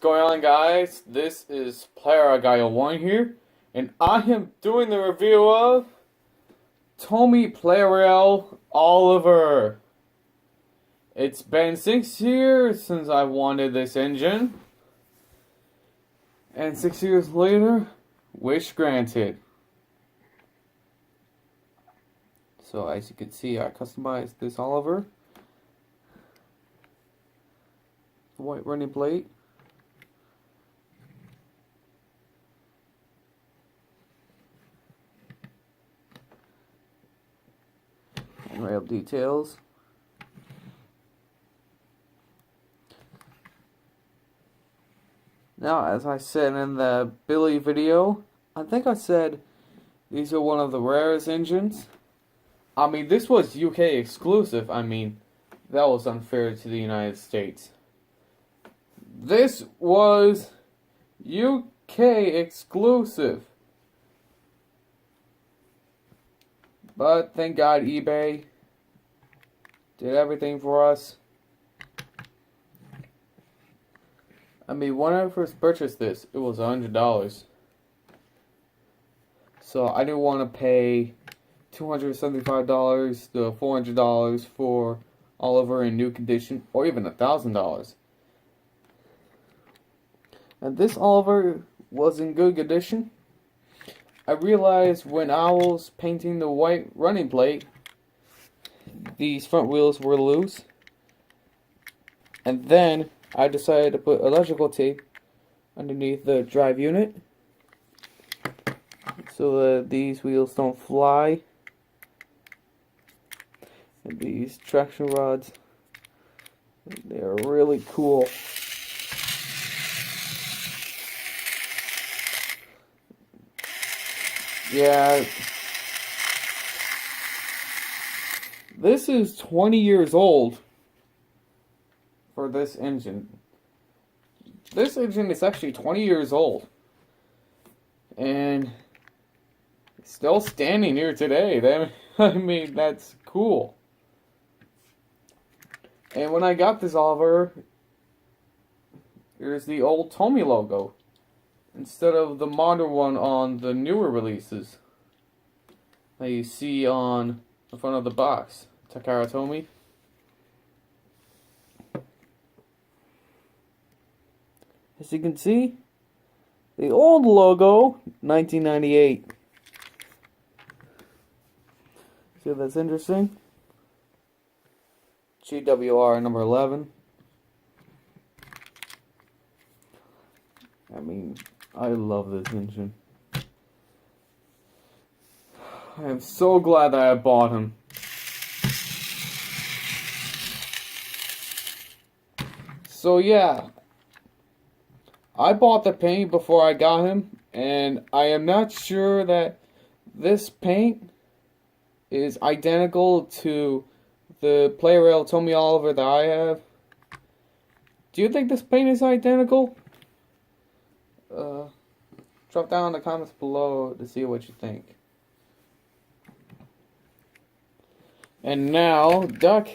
going on, guys? This is Plarail 1 here, and I am doing the review of Tommy Plarail Oliver. It's been 6 years since I wanted this engine, and 6 years later, wish granted. So as you can see, I customized this Oliver. The white running plate. And rail details. Now, as I said in the Billy video, I think I said these are one of the rarest engines. I mean, this was UK exclusive. I mean, that was unfair to the United States. This was UK exclusive. But thank God eBay did everything for us. I mean, when I first purchased this, it was $100. So I didn't want to pay $275 to $400 for Oliver in new condition, or even $1,000. And this Oliver was in good condition. I realized when I was painting the white running plate, these front wheels were loose. And then I decided to put electrical tape underneath the drive unit so that these wheels don't fly. And these traction rods, they're really cool. Yeah, this is 20 years old for this engine. This engine is actually 20 years old. And it's still standing here today. I mean, that's cool. And when I got this Oliver, here's the old Tommy logo instead of the modern one on the newer releases that you see on the front of the box. Takara Tommy. As you can see, the old logo, 1998. See if that's interesting? GWR number 11. I mean, I love this engine. I am so glad that I bought him. So yeah, I bought the paint before I got him, and I am not sure that this paint is identical to the Plarail Tommy Oliver that I have. Do you think this paint is identical? Drop down in the comments below to see what you think. And now, Duck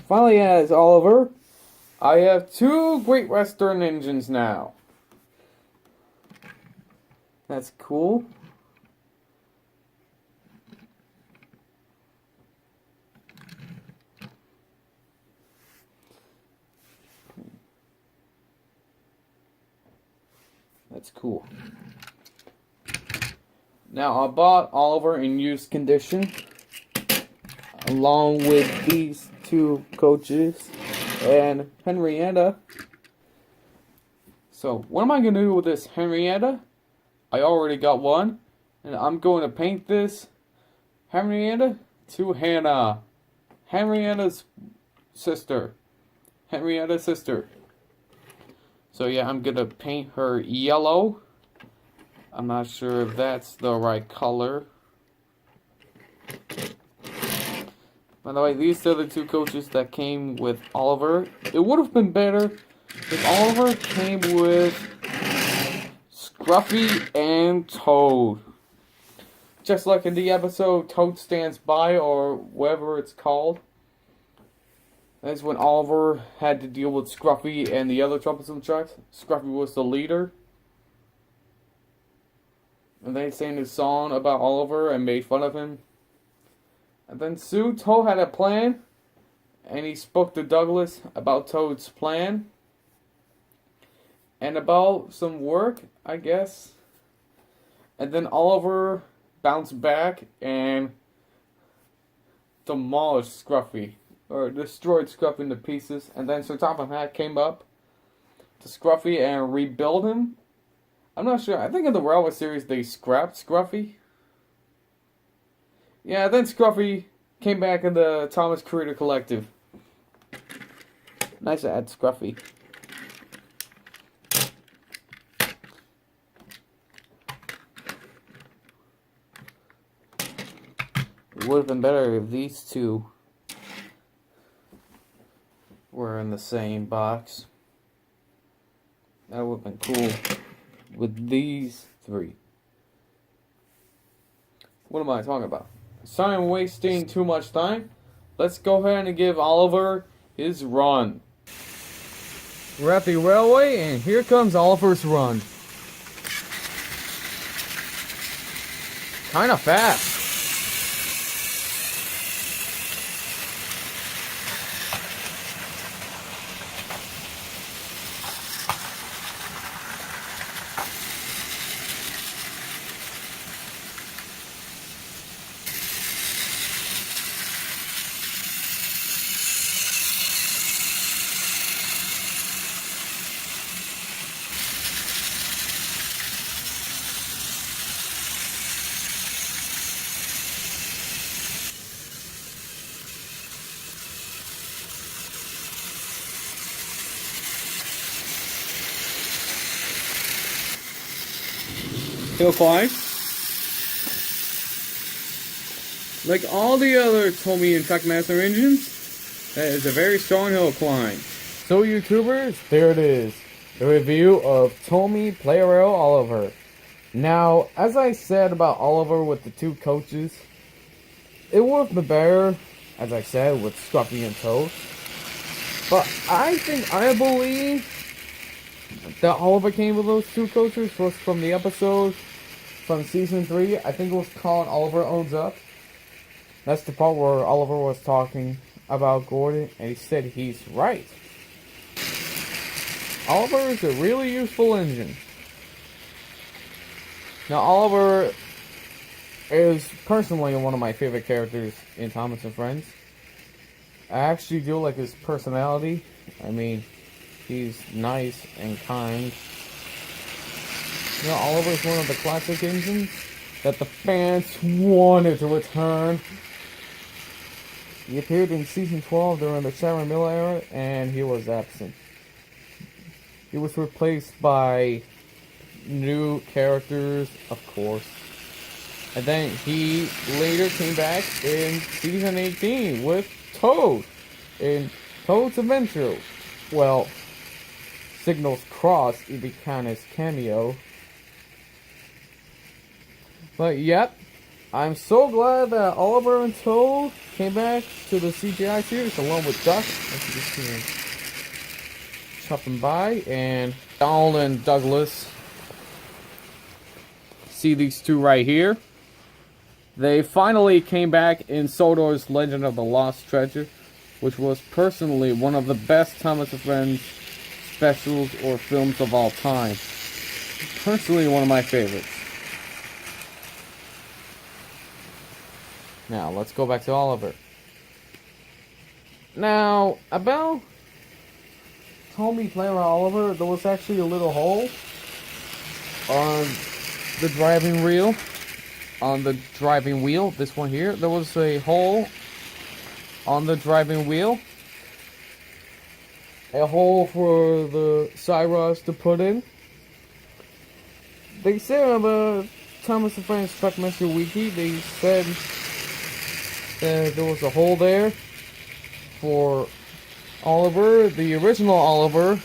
finally has Oliver. I have two Great Western engines now. That's cool. That's cool. Now, I bought Oliver in used condition, along with these two coaches and Henrietta. So, what am I going to do with this Henrietta? I already got one, and I'm going to paint this Henrietta to Hannah. Henrietta's sister. Henrietta's sister. So yeah, I'm going to paint her yellow. I'm not sure if that's the right color. By the way, these are the two coaches that came with Oliver. It would have been better if Oliver came with Scruffy and Toad. Just like in the episode Toad Stands By, or whatever it's called. That's when Oliver had to deal with Scruffy and the other troublesome trucks. Scruffy was the leader. And they sang his song about Oliver and made fun of him. And then soon Toad had a plan. And he spoke to Douglas about Toad's plan. And about some work, I guess. And then Oliver bounced back and demolished Scruffy. Or destroyed Scruffy into pieces. And then Sir Topham Hatt came up to Scruffy and rebuild him. I'm not sure. I think in the Railway series they scrapped Scruffy. Yeah, then Scruffy came back in the Thomas Creator Collective. Nice to add Scruffy. It would have been better if these two were in the same box. That would have been cool. With these three. What am I talking about? Sorry I'm wasting too much time. Let's go ahead and give Oliver his run. We're at the railway and here comes Oliver's run. Kinda fast. Hill climb. Like all the other Tomy and Trackmaster engines, that is a very strong hill climb. So YouTubers, there it is. The review of Tomy Plarail Oliver. Now, as I said about Oliver with the two coaches, it would have been better, as I said, with Scruffy and Toad. But I believe that Oliver came with those two coaches was from the episode from season 3. I think it was called Oliver Owns Up. That's the part where Oliver was talking about Gordon, and he said he's right. Oliver is a really useful engine. Now, Oliver is personally one of my favorite characters in Thomas and Friends. I actually do like his personality. I mean, he's nice and kind. You know, Oliver's one of the classic engines that the fans wanted to return. He appeared in season 12 during the Sharon Miller era, and he was absent. He was replaced by new characters, of course. And then he later came back in season 18 with Toad in Toad's Adventure. Well, Signals Cross, Ibikana's cameo. But yep, I'm so glad that Oliver and Toad came back to the CGI series along with Duck. As you can see, chopping by, and Donald and Douglas. See these two right here? They finally came back in Sodor's Legend of the Lost Treasure, which was personally one of the best Thomas and Friends specials or films of all time. Personally, one of my favorites. Now, let's go back to Oliver. Now, about Tomy Plarail Oliver, there was actually a little hole on the driving wheel. On the driving wheel, this one here, there was a hole on the driving wheel. A hole for the side rods to put in. They said on the Thomas and Friends Trackmaster Wiki, they said that there was a hole there for Oliver, the original Oliver,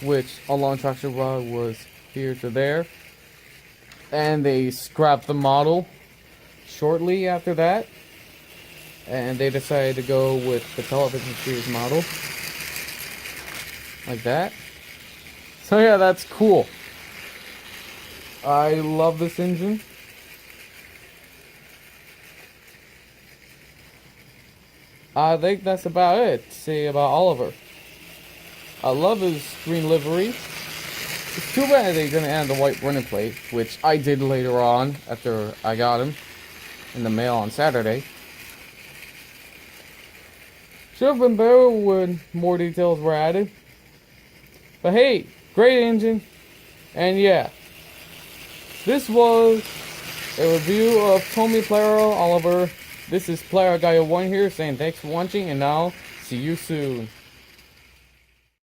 which a long traction rod was here to there. And they scrapped the model shortly after that. and they decided to go with the television series model. Like that. So yeah, that's cool. I love this engine. I think that's about it to say about Oliver. I love his green livery. It's too bad they didn't add the white running plate, which I did later on after I got him in the mail on Saturday. Should have been better when more details were added. But hey, great engine. And yeah, this was a review of Tommy Plarail Oliver. This is Player Guy 1 here saying thanks for watching, and now see you soon.